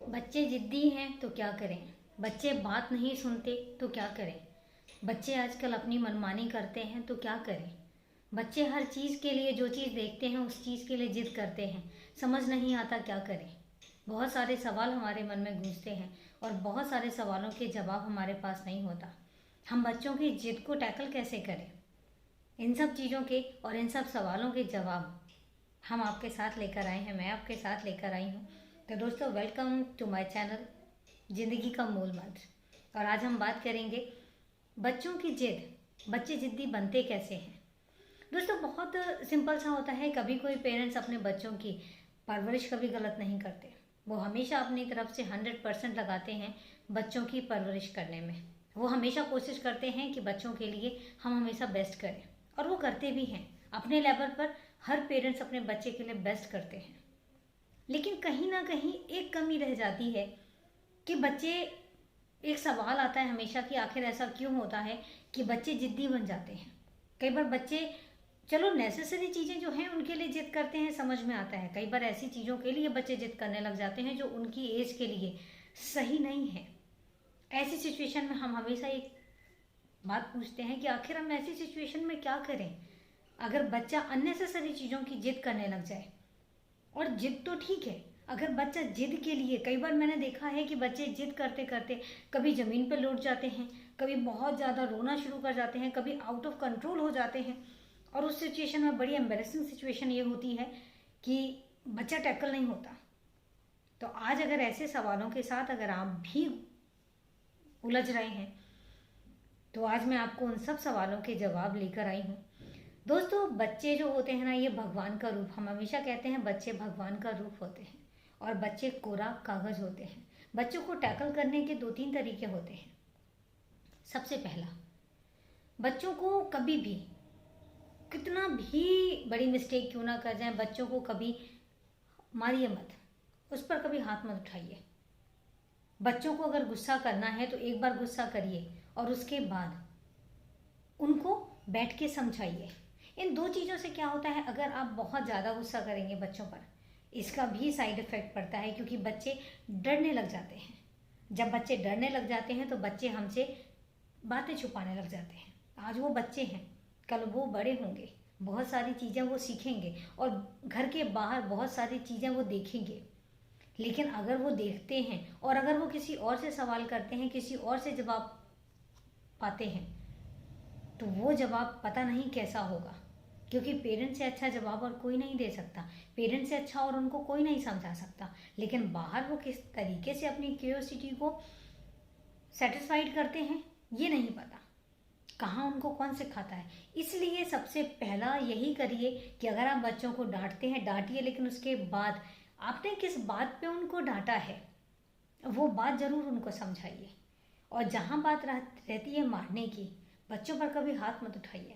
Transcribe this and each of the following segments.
बच्चे जिद्दी हैं तो क्या करें। बच्चे बात नहीं सुनते तो क्या करें। बच्चे आजकल अपनी मनमानी करते हैं तो क्या करें। बच्चे हर चीज़ के लिए जो चीज़ देखते हैं उस चीज़ के लिए जिद करते हैं। समझ नहीं आता क्या करें। बहुत सारे सवाल हमारे मन में गूंजते हैं और बहुत सारे सवालों के जवाब हमारे पास नहीं होता। हम बच्चों की जिद को टैकल कैसे करें। इन सब चीज़ों के और इन सब सवालों के जवाब हम आपके साथ लेकर आए हैं, मैं आपके साथ लेकर आई हूँ। तो दोस्तों, वेलकम टू माय चैनल ज़िंदगी का मूल मंत्र। और आज हम बात करेंगे बच्चों की जिद। बच्चे जिद्दी बनते कैसे हैं। दोस्तों, बहुत सिंपल सा होता है। कभी कोई पेरेंट्स अपने बच्चों की परवरिश कभी गलत नहीं करते। वो हमेशा अपनी तरफ से 100% लगाते हैं बच्चों की परवरिश करने में। वो हमेशा कोशिश करते हैं कि बच्चों के लिए हम हमेशा बेस्ट करें, और वो करते भी हैं। अपने लेवल पर हर पेरेंट्स अपने बच्चे के लिए बेस्ट करते हैं, लेकिन कहीं ना कहीं एक कमी रह जाती है कि बच्चे, एक सवाल आता है हमेशा कि आखिर ऐसा क्यों होता है कि बच्चे जिद्दी बन जाते हैं। कई बार बच्चे, चलो नेसेसरी चीज़ें जो हैं उनके लिए जिद करते हैं, समझ में आता है। कई बार ऐसी चीज़ों के लिए बच्चे जिद करने लग जाते हैं जो उनकी एज के लिए सही नहीं है। ऐसी सिचुएशन में हम हमेशा एक बात पूछते हैं कि आखिर हम ऐसी सिचुएशन में क्या करें। अगर बच्चा अननेसेसरी चीज़ों की जिद करने लग जाए, और जिद तो ठीक है, अगर बच्चा जिद के लिए, कई बार मैंने देखा है कि बच्चे जिद करते करते कभी ज़मीन पर लौट जाते हैं, कभी बहुत ज़्यादा रोना शुरू कर जाते हैं, कभी आउट ऑफ कंट्रोल हो जाते हैं। और उस सिचुएशन में बड़ी एम्बेरसिंग सिचुएशन ये होती है कि बच्चा टैकल नहीं होता। तो आज अगर ऐसे सवालों के साथ अगर आप भी उलझ रहे हैं तो आज मैं आपको उन सब सवालों के जवाब लेकर आई हूँ। दोस्तों, बच्चे जो होते हैं ना, ये भगवान का रूप। हम हमेशा कहते हैं बच्चे भगवान का रूप होते हैं और बच्चे कोरा कागज होते हैं। बच्चों को टैकल करने के 2-3 तरीके होते हैं। सबसे पहला, बच्चों को कभी भी, कितना भी बड़ी मिस्टेक क्यों ना कर जाए, बच्चों को कभी मारिए मत, उस पर कभी हाथ मत उठाइए। बच्चों को अगर गुस्सा करना है तो एक बार गुस्सा करिए और उसके बाद उनको बैठ के समझाइए। इन 2 चीज़ों से क्या होता है, अगर आप बहुत ज़्यादा गुस्सा करेंगे बच्चों पर, इसका भी साइड इफ़ेक्ट पड़ता है, क्योंकि बच्चे डरने लग जाते हैं। जब बच्चे डरने लग जाते हैं तो बच्चे हमसे बातें छुपाने लग जाते हैं। आज वो बच्चे हैं, कल वो बड़े होंगे, बहुत सारी चीज़ें वो सीखेंगे और घर के बाहर बहुत सारी चीज़ें वो देखेंगे। लेकिन अगर वो देखते हैं और अगर वो किसी और से सवाल करते हैं, किसी और से जवाब पाते हैं, तो वो जवाब पता नहीं कैसा होगा, क्योंकि पेरेंट्स से अच्छा जवाब और कोई नहीं दे सकता। पेरेंट्स से अच्छा और उनको कोई नहीं समझा सकता। लेकिन बाहर वो किस तरीके से अपनी क्यूरियोसिटी को सेटिस्फाइड करते हैं ये नहीं पता, कहाँ उनको कौन सिखाता है। इसलिए सबसे पहला यही करिए कि अगर आप बच्चों को डांटते हैं, डांटिए, लेकिन उसके बाद आपने किस बात पे उनको डांटा है वो बात ज़रूर उनको समझाइए। और जहाँ बात रहती है मारने की, बच्चों पर कभी हाथ मत उठाइए।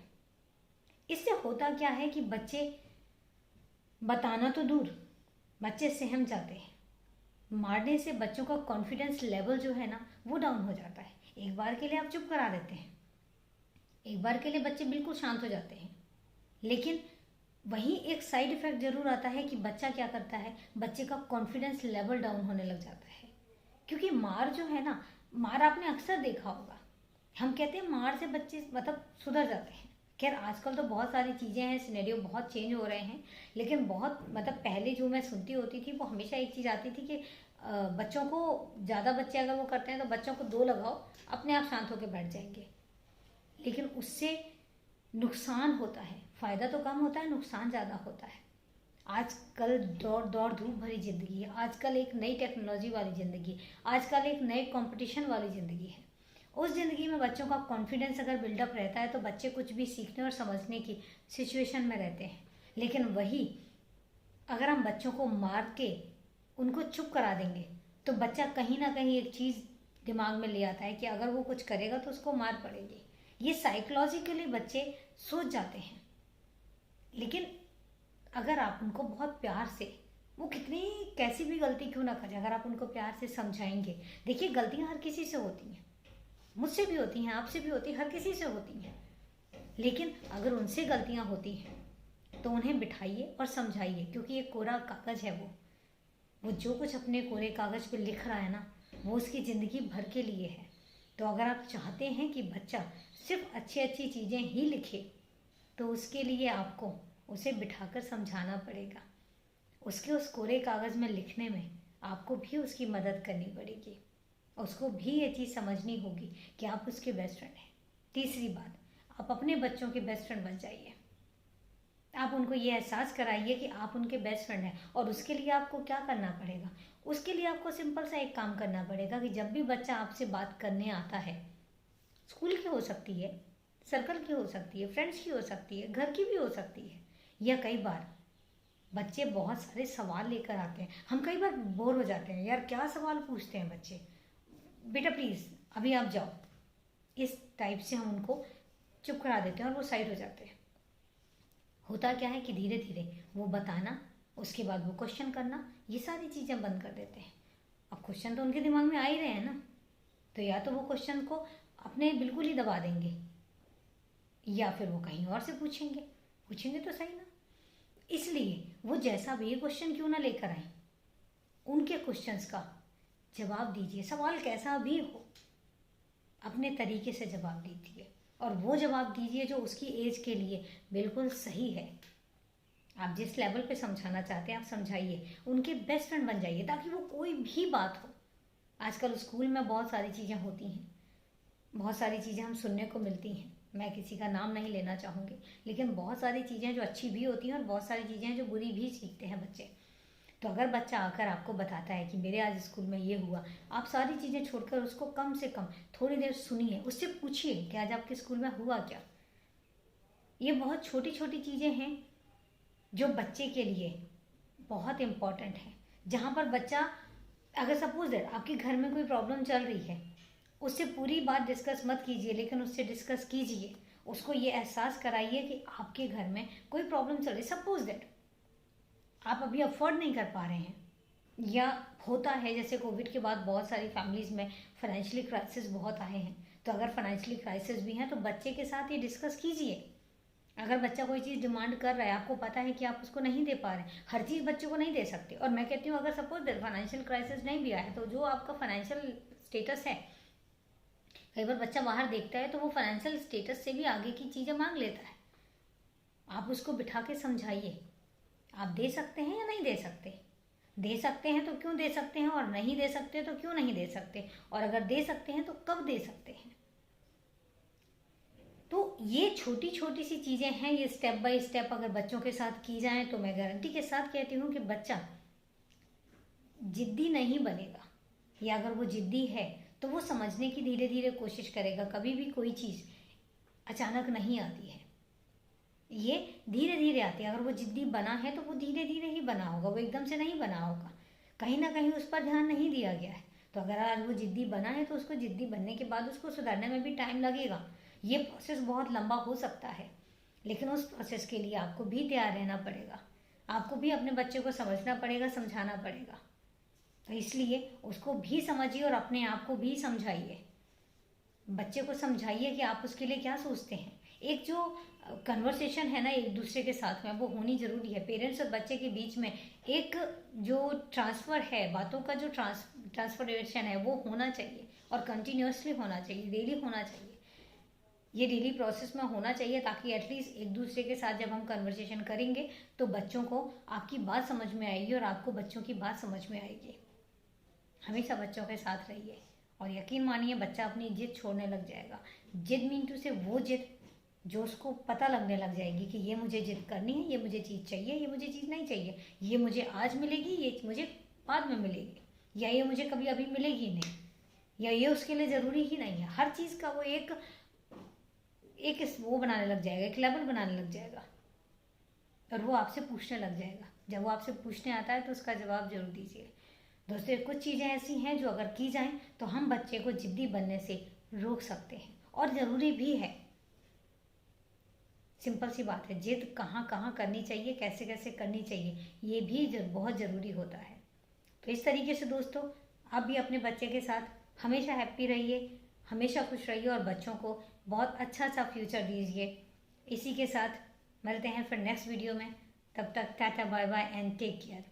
इससे होता क्या है कि बच्चे, बताना तो दूर, बच्चे सहम जाते हैं। मारने से बच्चों का कॉन्फिडेंस लेवल जो है ना वो डाउन हो जाता है। एक बार के लिए आप चुप करा देते हैं, एक बार के लिए बच्चे बिल्कुल शांत हो जाते हैं, लेकिन वहीं एक साइड इफेक्ट जरूर आता है कि बच्चा क्या करता है, बच्चे का कॉन्फिडेंस लेवल डाउन होने लग जाता है। क्योंकि मार जो है ना, मार आपने अक्सर देखा होगा, हम कहते हैं मार से बच्चे मतलब सुधर जाते हैं। खैर आजकल तो बहुत सारी चीज़ें हैं, सिनेरियो बहुत चेंज हो रहे हैं, लेकिन बहुत मतलब पहले जो मैं सुनती होती थी वो हमेशा एक चीज़ आती थी कि बच्चों को, ज़्यादा बच्चे अगर वो करते हैं तो बच्चों को 2 लगाओ, अपने आप शांत होकर बैठ जाएंगे। लेकिन उससे नुकसान होता है, फ़ायदा तो कम होता है, नुकसान ज़्यादा होता है। आजकल दौड़ दौड़ धूप भरी ज़िंदगी है, आजकल एक नई टेक्नोलॉजी वाली ज़िंदगी, आजकल एक नए कंपटीशन वाली ज़िंदगी है। उस ज़िंदगी में बच्चों का कॉन्फिडेंस अगर बिल्डअप रहता है तो बच्चे कुछ भी सीखने और समझने की सिचुएशन में रहते हैं। लेकिन वही अगर हम बच्चों को मार के उनको चुप करा देंगे तो बच्चा कहीं ना कहीं एक चीज़ दिमाग में ले आता है कि अगर वो कुछ करेगा तो उसको मार पड़ेगी। ये साइकोलॉजिकली बच्चे सोच जाते हैं। लेकिन अगर आप उनको बहुत प्यार से, वो कितनी कैसी भी गलती क्यों ना करें, अगर आप उनको प्यार से समझाएंगे, देखिए गलतियां हर किसी से होती हैं, मुझसे भी होती हैं, आपसे भी होती हैं, हर किसी से होती हैं। लेकिन अगर उनसे गलतियां होती हैं तो उन्हें बिठाइए और समझाइए, क्योंकि ये कोरा कागज है, वो जो कुछ अपने कोरे कागज़ पे लिख रहा है ना, वो उसकी ज़िंदगी भर के लिए है। तो अगर आप चाहते हैं कि बच्चा सिर्फ अच्छी अच्छी चीज़ें ही लिखे, तो उसके लिए आपको उसे बिठाकर समझाना पड़ेगा। उसके उस कोरे कागज़ में लिखने में आपको भी उसकी मदद करनी पड़ेगी। उसको भी ये चीज़ समझनी होगी कि आप उसके बेस्ट फ्रेंड हैं। तीसरी बात, आप अपने बच्चों के बेस्ट फ्रेंड बन जाइए। आप उनको ये एहसास कराइए कि आप उनके बेस्ट फ्रेंड हैं। और उसके लिए आपको क्या करना पड़ेगा? उसके लिए आपको सिंपल सा एक काम करना पड़ेगा कि जब भी बच्चा आपसे बात करने आता है, स्कूल की हो सकती है, सर्कल की हो सकती है, फ्रेंड्स की हो सकती है, घर की भी हो सकती है, या कई बार बच्चे बहुत सारे सवाल लेकर आते हैं। हम कई बार बोर हो जाते हैं, यार क्या सवाल पूछते हैं बच्चे, बेटा प्लीज़ अभी आप जाओ, इस टाइप से हम उनको चुप करा देते हैं और वो साइड हो जाते हैं। होता क्या है कि धीरे धीरे वो बताना, उसके बाद वो क्वेश्चन करना, ये सारी चीज़ें बंद कर देते हैं। अब क्वेश्चन तो उनके दिमाग में आ ही रहे हैं ना, तो या तो वो क्वेश्चन को अपने बिल्कुल ही दबा देंगे, या फिर वो कहीं और से पूछेंगे। पूछेंगे तो सही ना। इसलिए वो जैसा भी क्वेश्चन क्यों ना लेकर आए, उनके क्वेश्चंस का जवाब दीजिए। सवाल कैसा भी हो, अपने तरीके से जवाब दीजिए, और वो जवाब दीजिए जो उसकी एज के लिए बिल्कुल सही है। आप जिस लेवल पे समझाना चाहते हैं आप समझाइए, उनके बेस्ट फ्रेंड बन जाइए, ताकि वो कोई भी बात हो। आजकल स्कूल में बहुत सारी चीज़ें होती हैं, बहुत सारी चीज़ें हम सुनने को मिलती हैं। मैं किसी का नाम नहीं लेना चाहूँगी, लेकिन बहुत सारी चीज़ें जो अच्छी भी होती हैं और बहुत सारी चीज़ें जो बुरी भी सीखते हैं बच्चे। तो अगर बच्चा आकर आपको बताता है कि मेरे आज स्कूल में ये हुआ, आप सारी चीज़ें छोड़कर उसको कम से कम थोड़ी देर सुनिए, उससे पूछिए कि आज आपके स्कूल में हुआ क्या। ये बहुत छोटी छोटी चीज़ें हैं जो बच्चे के लिए बहुत इम्पॉर्टेंट है। जहाँ पर बच्चा, अगर सपोज दैट आपके घर में कोई प्रॉब्लम चल रही है, उससे पूरी बात डिस्कस मत कीजिए, लेकिन उससे डिस्कस कीजिए। उसको ये एहसास कराइए कि आपके घर में कोई प्रॉब्लम चल रही है। सपोज दैट आप अभी अफोर्ड नहीं कर पा रहे हैं, या होता है जैसे कोविड के बाद बहुत सारी फैमिलीज़ में फाइनेंशियली क्राइसिस बहुत आए हैं। तो अगर फाइनेंशियली क्राइसिस भी हैं तो बच्चे के साथ ये डिस्कस कीजिए। अगर बच्चा कोई चीज़ डिमांड कर रहा है, आपको पता है कि आप उसको नहीं दे पा रहे हैं, हर चीज़ बच्चे को नहीं दे सकते। और मैं कहती हूँ अगर सपोज फाइनेंशियल क्राइसिस नहीं भी आया, तो जो आपका फाइनेंशियल स्टेटस है, कई बार बच्चा बाहर देखता है तो वो फाइनेंशियल स्टेटस से भी आगे की चीज़ें मांग लेता है। आप उसको बिठा के समझाइए, आप दे सकते हैं या नहीं दे सकते। दे सकते हैं तो क्यों दे सकते हैं, और नहीं दे सकते तो क्यों नहीं दे सकते, और अगर दे सकते हैं तो कब दे सकते हैं। तो ये छोटी छोटी सी चीज़ें हैं, ये स्टेप बाय स्टेप अगर बच्चों के साथ की जाए तो मैं गारंटी के साथ कहती हूँ कि बच्चा जिद्दी नहीं बनेगा, या अगर वो जिद्दी है तो वो समझने की धीरे धीरे कोशिश करेगा। कभी भी कोई चीज़ अचानक नहीं आती है, ये धीरे धीरे आती है। अगर वो जिद्दी बना है तो वो धीरे धीरे ही बना होगा, वो एकदम से नहीं बना होगा। कहीं ना कहीं उस पर ध्यान नहीं दिया गया है। तो अगर आज वो जिद्दी बना है तो उसको जिद्दी बनने के बाद उसको सुधारने में भी टाइम लगेगा। ये प्रोसेस बहुत लंबा हो सकता है, लेकिन उस प्रोसेस के लिए आपको भी तैयार रहना पड़ेगा। आपको भी अपने बच्चे को समझना पड़ेगा, समझाना पड़ेगा। तो इसलिए उसको भी समझिए और अपने आप को भी समझाइए। बच्चे को समझाइए कि आप उसके लिए क्या सोचते हैं। एक जो कन्वर्सेशन है ना एक दूसरे के साथ में, वो होनी ज़रूरी है। पेरेंट्स और बच्चे के बीच में एक जो ट्रांसफ़र है, बातों का जो ट्रांसफॉर्मेशन है वो होना चाहिए, और कंटिन्यूसली होना चाहिए, डेली होना चाहिए। ये डेली प्रोसेस में होना चाहिए, ताकि एटलीस्ट एक दूसरे के साथ जब हम कन्वर्सेशन करेंगे तो बच्चों को आपकी बात समझ में आएगी और आपको बच्चों की बात समझ में आएगी। हमेशा बच्चों के साथ रहिए, और यकीन मानिए बच्चा अपनी जिद छोड़ने लग जाएगा। जिद मीन टू से वो जिद जो उसको पता लगने लग जाएगी कि ये मुझे जिद करनी है, ये मुझे चीज़ चाहिए, ये मुझे चीज़ नहीं चाहिए, ये मुझे आज मिलेगी, ये मुझे बाद में मिलेगी, या ये मुझे कभी अभी मिलेगी नहीं, या ये उसके लिए ज़रूरी ही नहीं है। हर चीज़ का वो एक वो बनाने लग जाएगा, एक लेवल बनाने लग जाएगा, और वो आपसे पूछने लग जाएगा। जब वो आपसे पूछने आता है तो उसका जवाब जरूर दीजिए। दोस्तों, कुछ चीज़ें ऐसी हैं जो अगर की जाएं तो हम बच्चे को जिद्दी बनने से रोक सकते हैं, और ज़रूरी भी है। सिंपल सी बात है, जिद कहाँ कहाँ करनी चाहिए, कैसे कैसे करनी चाहिए, ये भी बहुत ज़रूरी होता है। तो इस तरीके से दोस्तों, आप भी अपने बच्चे के साथ हमेशा हैप्पी रहिए, हमेशा खुश रहिए, और बच्चों को बहुत अच्छा सा फ्यूचर दीजिए। इसी के साथ मिलते हैं फिर नेक्स्ट वीडियो में। तब तक ta-ta bye bye and take care.